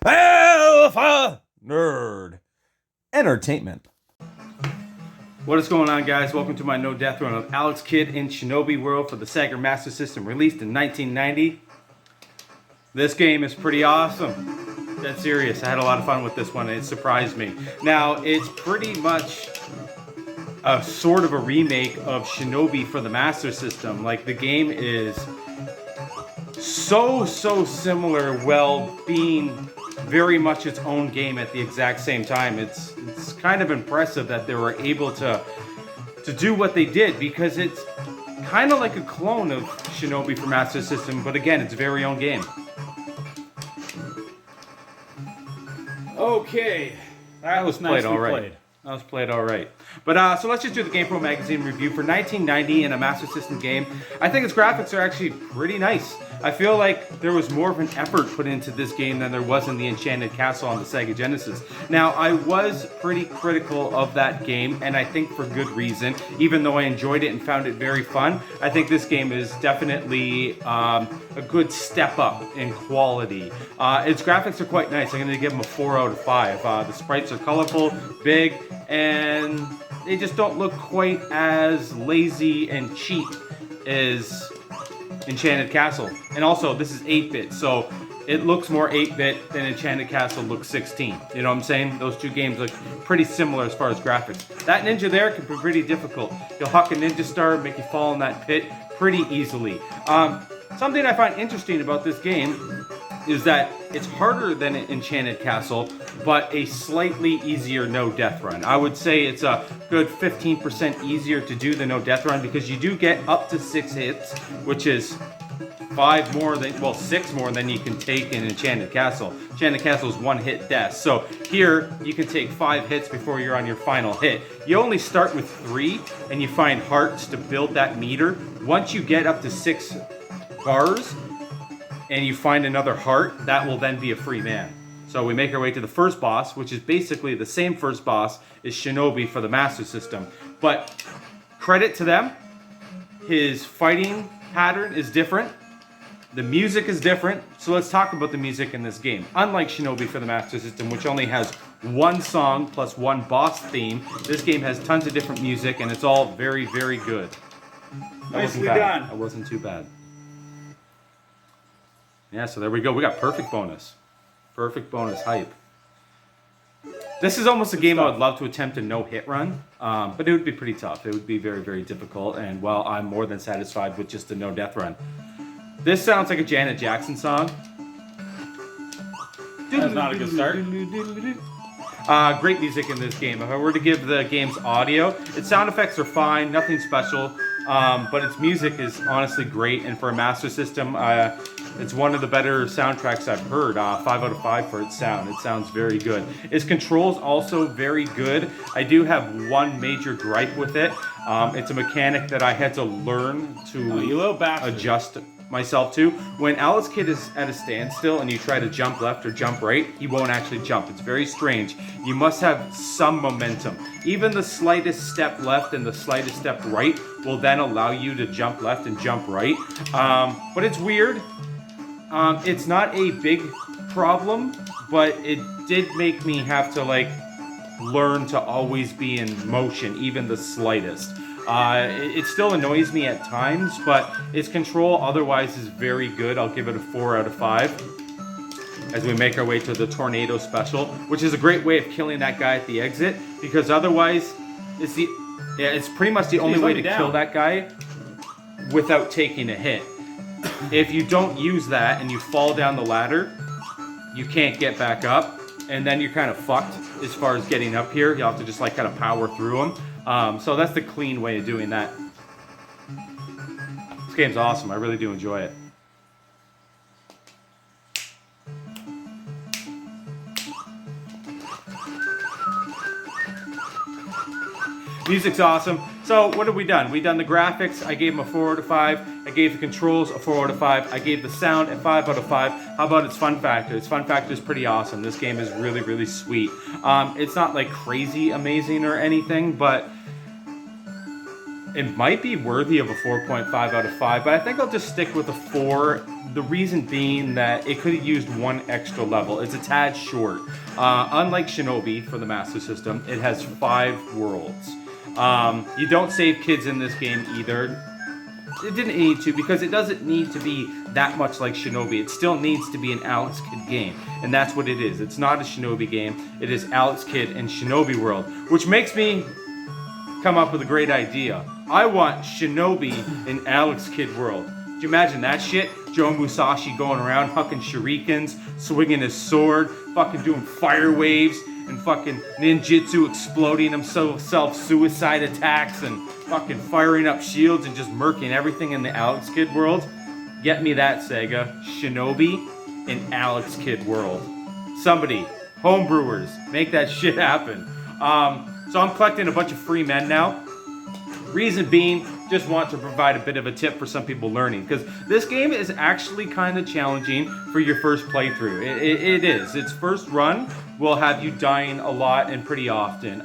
Alpha Nerd Entertainment. What is going on, guys? Welcome to my no death run of Alex Kidd in Shinobi World for the Sega Master System, released in 1990. This game is pretty awesome. Dead serious. I had a lot of fun with this one and it surprised me. Now, it's pretty much a sort of a remake of Shinobi for the Master System. Like, the game is so similar while being very much its own game at the exact same time. It's kind of impressive that they were able to do what they did, because it's kind of like a clone of Shinobi for Master System, but again, it's very own game. Okay, that was played all right. That was played all right. But so let's just do the GamePro magazine review for 1990 in a Master System game. I think its graphics are actually pretty nice. I feel like there was more of an effort put into this game than there was in the Enchanted Castle on the Sega Genesis. Now, I was pretty critical of that game, and I think for good reason. Even though I enjoyed it and found it very fun, I think this game is definitely a good step up in quality. Its graphics are quite nice. I'm going to give them a 4 out of 5. The sprites are colorful, big, and they just don't look quite as lazy and cheap as Enchanted Castle. And also, this is 8-bit, so it looks more 8-bit than Enchanted Castle looks 16. You know what I'm saying? Those two games look pretty similar as far as graphics. That ninja there can be pretty difficult. You'll huck a ninja star, make you fall in that pit pretty easily. Something I find interesting about this game is that it's harder than Enchanted Castle, but a slightly easier no-death run. I would say it's a good 15% easier to do the no-death run, because you do get up to 6 hits, which is 6 more than you can take in Enchanted Castle. Enchanted Castle is 1-hit death. So here, you can take 5 hits before you're on your final hit. You only start with 3, and you find hearts to build that meter. Once you get up to 6 bars, and you find another heart, that will then be a free man. So we make our way to the first boss, which is basically the same first boss as Shinobi for the Master System. But credit to them, his fighting pattern is different. The music is different. So let's talk about the music in this game. Unlike Shinobi for the Master System, which only has 1 song plus 1 boss theme, this game has tons of different music, and it's all very good. Nicely done. That wasn't too bad. Yeah, so there we go. We got perfect bonus. Perfect bonus hype. This is almost a game I would love to attempt a no-hit run, but it would be pretty tough. It would be very difficult, and well, I'm more than satisfied with just a no-death run. This sounds like a Janet Jackson song. That's not a good start. Great music in this game. If I were to give the game's audio, its sound effects are fine, nothing special, but its music is honestly great, and for a Master System, it's one of the better soundtracks I've heard. 5 out of 5 for its sound. It sounds very good. Its controls also very good. I do have one major gripe with it. It's a mechanic that I had to learn to adjust myself to. When Alex Kidd is at a standstill and you try to jump left or jump right, he won't actually jump. It's very strange. You must have some momentum. Even the slightest step left and the slightest step right will then allow you to jump left and jump right. But it's weird. It's not a big problem, but it did make me have to learn to always be in motion, even the slightest. It still annoys me at times, but its control otherwise is very good. I'll give it a 4 out of 5 as we make our way to the Tornado Special, which is a great way of killing that guy at the exit, because otherwise it's pretty much the only way to kill that guy without taking a hit. If you don't use that and you fall down the ladder, you can't get back up, and then you're kind of fucked as far as getting up here. You'll have to just kind of power through them. So that's the clean way of doing that. This game's awesome. I really do enjoy it. Music's awesome. So what have we done? We've done the graphics. I gave them a 4 out of 5. I gave the controls a 4 out of 5. I gave the sound a 5 out of 5. How about its fun factor? Its fun factor is pretty awesome. This game is really sweet. It's not like crazy amazing or anything, but it might be worthy of a 4.5 out of 5, but I think I'll just stick with a 4. The reason being that it could have used one extra level. It's a tad short. Unlike Shinobi for the Master System, it has 5 worlds. You don't save kids in this game either. It didn't need to, because it doesn't need to be that much like Shinobi. It still needs to be an Alex Kidd game, and that's what it is. It's not a Shinobi game. It is Alex Kidd and Shinobi World, which makes me come up with a great idea. I want Shinobi in Alex Kidd World. Do you imagine that shit? Joe Musashi going around hucking shurikens, swinging his sword, fucking doing fire waves, and fucking ninjutsu exploding himself, suicide attacks, and fucking firing up shields and just murking everything in the Alex Kidd world. Get me that, Sega. Shinobi in Alex Kidd world. Somebody, homebrewers, make that shit happen. So I'm collecting a bunch of free men now. Reason being, just want to provide a bit of a tip for some people learning, because this game is actually kind of challenging for your first playthrough. It is. Its first run will have you dying a lot and pretty often.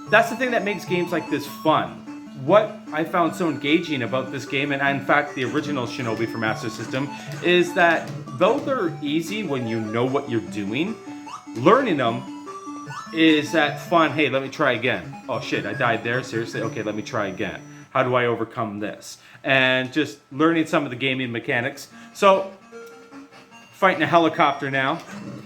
That's the thing that makes games like this fun. What I found so engaging about this game, and in fact the original Shinobi for Master System, is that though they're easy when you know what you're doing, learning them is that fun. Hey, let me try again. Oh shit, I died there. Seriously? Okay, let me try again. How do I overcome this? And just learning some of the gaming mechanics. So, fighting a helicopter now.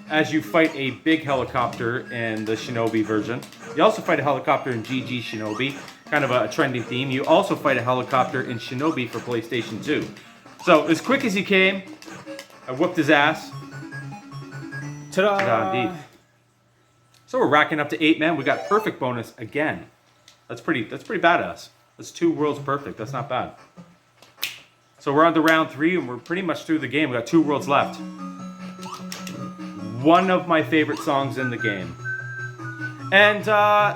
As you fight a big helicopter in the Shinobi version. You also fight a helicopter in GG Shinobi. Kind of a trending theme. You also fight a helicopter in Shinobi for PlayStation 2. So, as quick as he came, I whooped his ass. Ta-da! Ta-da indeed. So we're racking up to 8 men. We got perfect bonus again. That's pretty badass. That's 2 worlds perfect. That's not bad. So we're on to round 3, and we're pretty much through the game. We got 2 worlds left. One of my favorite songs in the game. And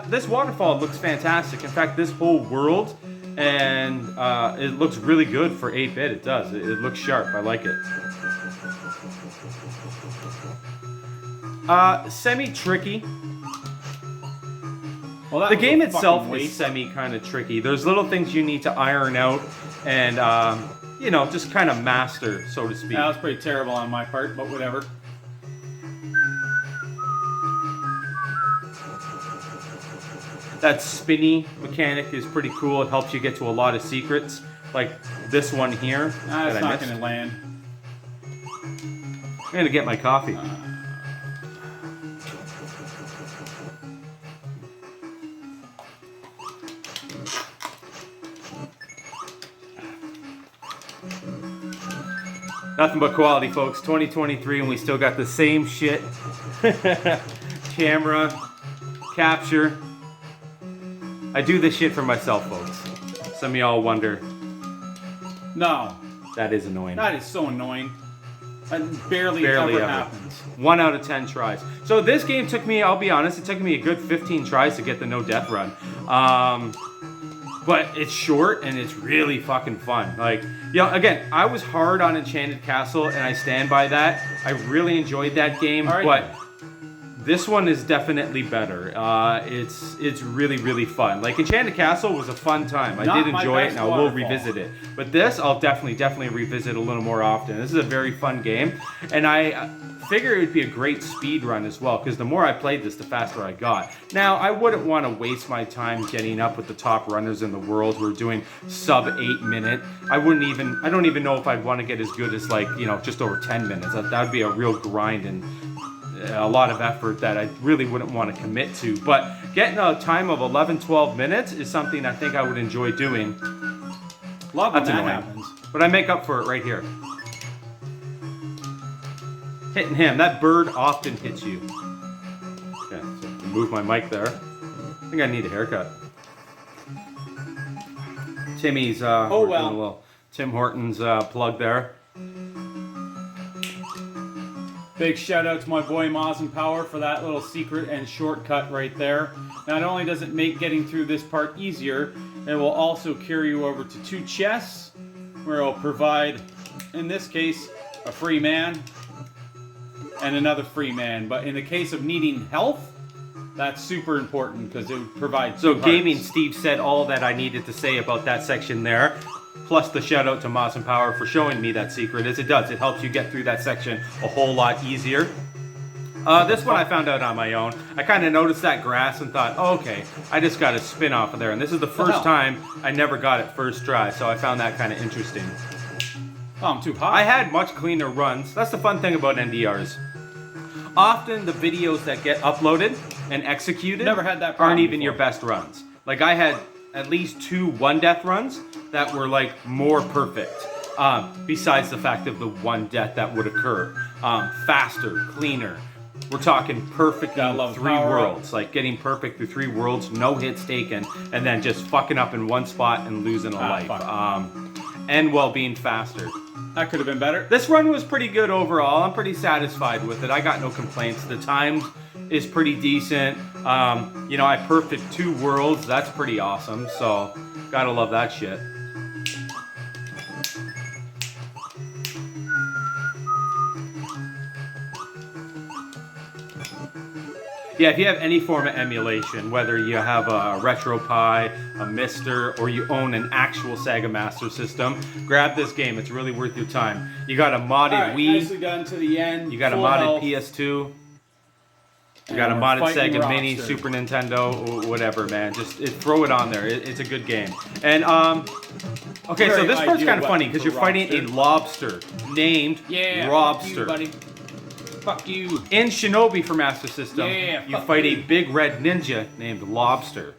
this waterfall looks fantastic. In fact, this whole world, and it looks really good for 8-bit. It does. It looks sharp. I like it. Semi-tricky. Well, the game itself is semi kind of tricky. There's little things you need to iron out and, you know, just kind of master, so to speak. That was pretty terrible on my part, but whatever. That spinny mechanic is pretty cool. It helps you get to a lot of secrets, like this one here. It's not going to land. I'm going to get my coffee. Nothing but quality, folks. 2023, and we still got the same shit. Camera, capture. I do this shit for myself, folks. Some of y'all wonder. No. That is annoying. That is so annoying. That barely ever happens. 1 out of 10 tries. So this game took me, I'll be honest, it took me a good 15 tries to get the no death run. But it's short and it's really fucking fun. Like, you know, again, I was hard on Enchanted Castle and I stand by that. I really enjoyed that game, but this one is definitely better. It's really, really fun. Like, Enchanted Castle was a fun time. I did enjoy it and I will revisit it. But this, I'll definitely revisit a little more often. This is a very fun game. And I figure it would be a great speed run as well, because the more I played this, the faster I got. Now, I wouldn't want to waste my time getting up with the top runners in the world who are doing sub 8 minute. I don't even know if I'd want to get as good as, like, you know, just over 10 minutes. That would be a real grind and a lot of effort that I really wouldn't want to commit to. But getting a time of 11-12 minutes is something I think I would enjoy doing. Love when That's that annoying. happens. But I make up for it right here. Hitting him. That bird often hits you. Okay, so move my mic there. I think I need a haircut. Timmy's Tim Hortons plug there. Big shout out to my boy Maz and Power for that little secret and shortcut right there. Not only does it make getting through this part easier, it will also carry you over to 2 chests, where it will provide, in this case, a free man and another free man. But in the case of needing health, That's super important because it provides. So Gaming Steve said all that I needed to say about that section there. Plus the shout out to Moz and Power for showing me that secret, as it does. It helps you get through that section a whole lot easier. This one I found out on my own. I kind of noticed that grass and thought, oh, okay, I just got to spin off of there. And this is the first time I never got it first try, so I found that kind of interesting. Oh, I'm too high. I had much cleaner runs. That's the fun thing about NDRs. Often the videos that get uploaded and executed Never had that problem aren't even before. your best runs. Like I had at least 2 one-death runs that were like more perfect. Besides the fact of the one death that would occur. Faster, cleaner. We're talking perfect in 3 worlds. Like getting perfect through 3 worlds, no hits taken, and then just fucking up in one spot and losing a life. And while being faster. That could have been better. This run was pretty good overall. I'm pretty satisfied with it. I got no complaints. The times is pretty decent. You know, I perfect 2 worlds. That's pretty awesome. So, gotta love that shit. Yeah, if you have any form of emulation, whether you have a RetroPie, a Mister, or you own an actual Sega Master System, grab this game. It's really worth your time. You got a modded Wii. Nicely done to the end. You got a modded PS2. You got a modded Sega Mini, Super Nintendo, whatever, man. Just throw it on there. It's a good game. And okay, so this part's kind of funny because you're fighting a lobster named Robster. Fuck you, buddy. Fuck you. In Shinobi for Master System, you fight a big red ninja named Lobster.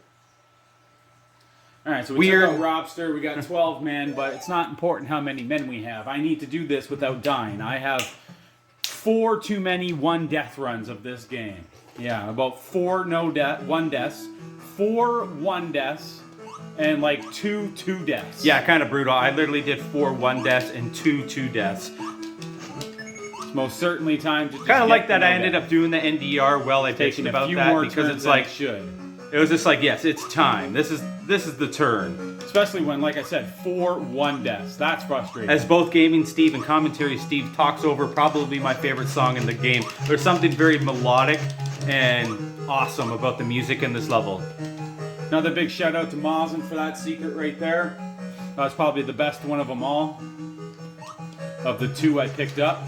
Alright, so we took out Robster, we got 12 men, but it's not important how many men we have. I need to do this without dying. I have 4 too many 1 death runs of this game. Yeah, about 4 1 deaths, 4 1 deaths, and like 2 2 deaths. Yeah, kind of brutal. I literally did 4 1 deaths and 2 2 deaths. It's most certainly time to kind of like that I ended up doing the NDR. Well, I bitched about that because it's like it was just like, yes, it's time. This is the turn. Especially when, like I said, 4 1 deaths. That's frustrating. As both Gaming Steve and Commentary Steve talks over probably my favorite song in the game. There's something very melodic and awesome about the music in this level. Another big shout out to Mazen for that secret right there. That's probably the best one of them all. Of the 2 I picked up.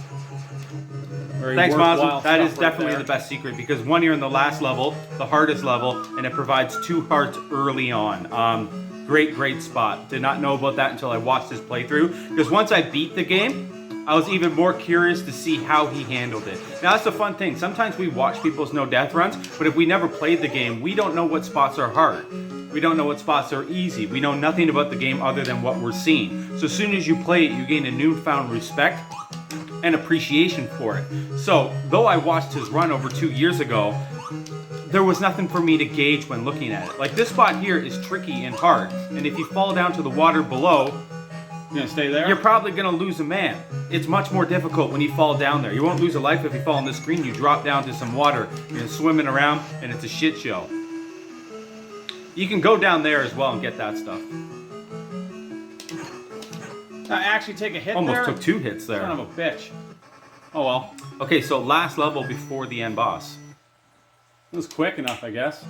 Thanks, Mazen. That is definitely the best secret because one, you're in the last level, the hardest level, and it provides 2 hearts early on. Great spot. Did not know about that until I watched his playthrough because once I beat the game, I was even more curious to see how he handled it. Now, that's the fun thing. Sometimes we watch people's no-death runs, but if we never played the game, we don't know what spots are hard. We don't know what spots are easy. We know nothing about the game other than what we're seeing. So as soon as you play it, you gain a newfound respect and appreciation for it. So, though I watched his run over 2 years ago, there was nothing for me to gauge when looking at it. Like, this spot here is tricky and hard, and if you fall down to the water below, you're gonna stay there? You're probably gonna lose a man. It's much more difficult when you fall down there. You won't lose a life if you fall on the screen. You drop down to some water, you're swimming around, and it's a shit show. You can go down there as well and get that stuff. I actually take a hit Almost there. took 2 hits there. Son of a bitch. Oh well. Okay, so last level before the end boss. It was quick enough, I guess.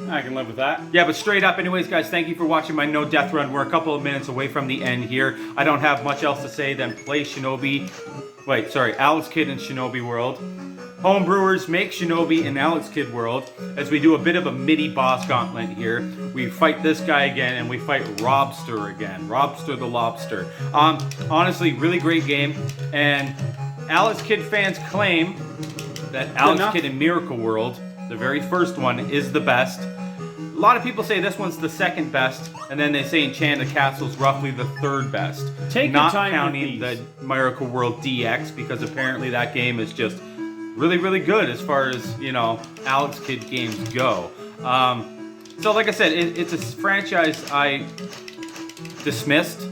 I can live with that. Yeah, but straight up, anyways, guys, thank you for watching my no death run. We're a couple of minutes away from the end here. I don't have much else to say than play Shinobi. Wait, sorry, Alex Kidd in Shinobi World. Homebrewers, make Shinobi in Alex Kidd World as we do a bit of a midi boss gauntlet here. We fight this guy again and we fight Robster again. Robster the Lobster. Honestly, really great game. And Alex Kidd fans claim that Alex Kidd in Miracle World, the very first one, is the best. A lot of people say this one's the second best, and then they say Enchanted Castle's roughly the third best. Take Not your time counting the Miracle World DX, because apparently that game is just really good as far as, you know, Alex Kidd games go. So like I said, it's a franchise I dismissed.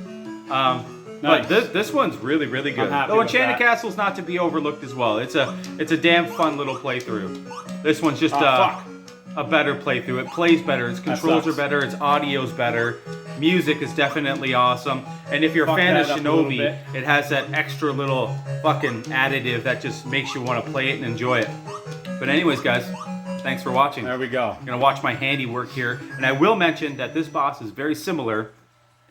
But this one's really good. Though Enchanted Castle's not to be overlooked as well. It's a damn fun little playthrough. This one's just a better playthrough. It plays better. Its controls are better. Its audio's better. Music is definitely awesome. And if you're a Fuck fan of that up a little Shinobi, bit. it has that extra little fucking additive that just makes you want to play it and enjoy it. But anyways, guys, thanks for watching. There we go. I'm gonna watch my handiwork here, and I will mention that this boss is very similar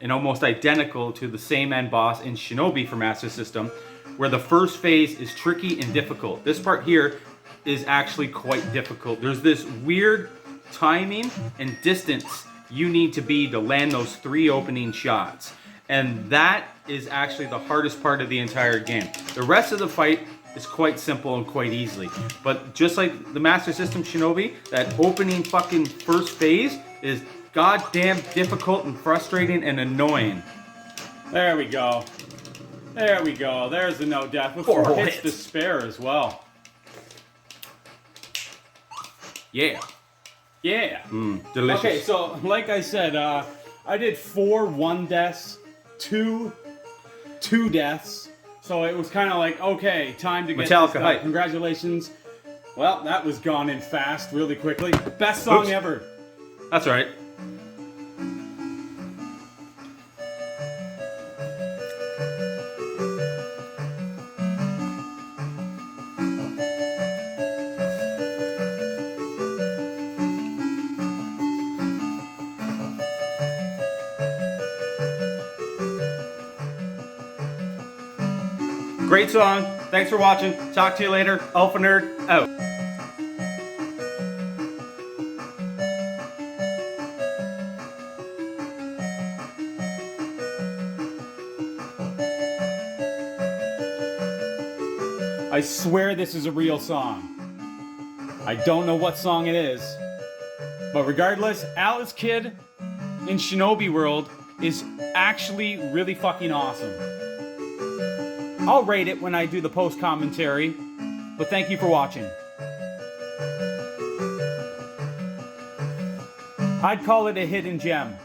and almost identical to the same end boss in Shinobi for Master System, where the first phase is tricky and difficult. This part here is actually quite difficult. There's this weird timing and distance you need to be to land those 3 opening shots. And that is actually the hardest part of the entire game. The rest of the fight is quite simple and quite easily. But just like the Master System Shinobi, that opening fucking first phase is goddamn difficult and frustrating and annoying. There we go. There we go. There's the no death with 4 hits to spare as well. Yeah. Yeah. Delicious. Okay, so like I said, I did 4 1 deaths, 2 deaths. So it was kind of like, okay, time to get Metallica this done. hype. Congratulations. Well, that was gone in fast, really quickly. Best song Oops. ever. That's all right. Great song. Thanks for watching. Talk to you later. Alpha Nerd out. I swear this is a real song. I don't know what song it is. But regardless, Alice Kid in Shinobi World is actually really fucking awesome. I'll rate it when I do the post commentary, but thank you for watching. I'd call it a hidden gem.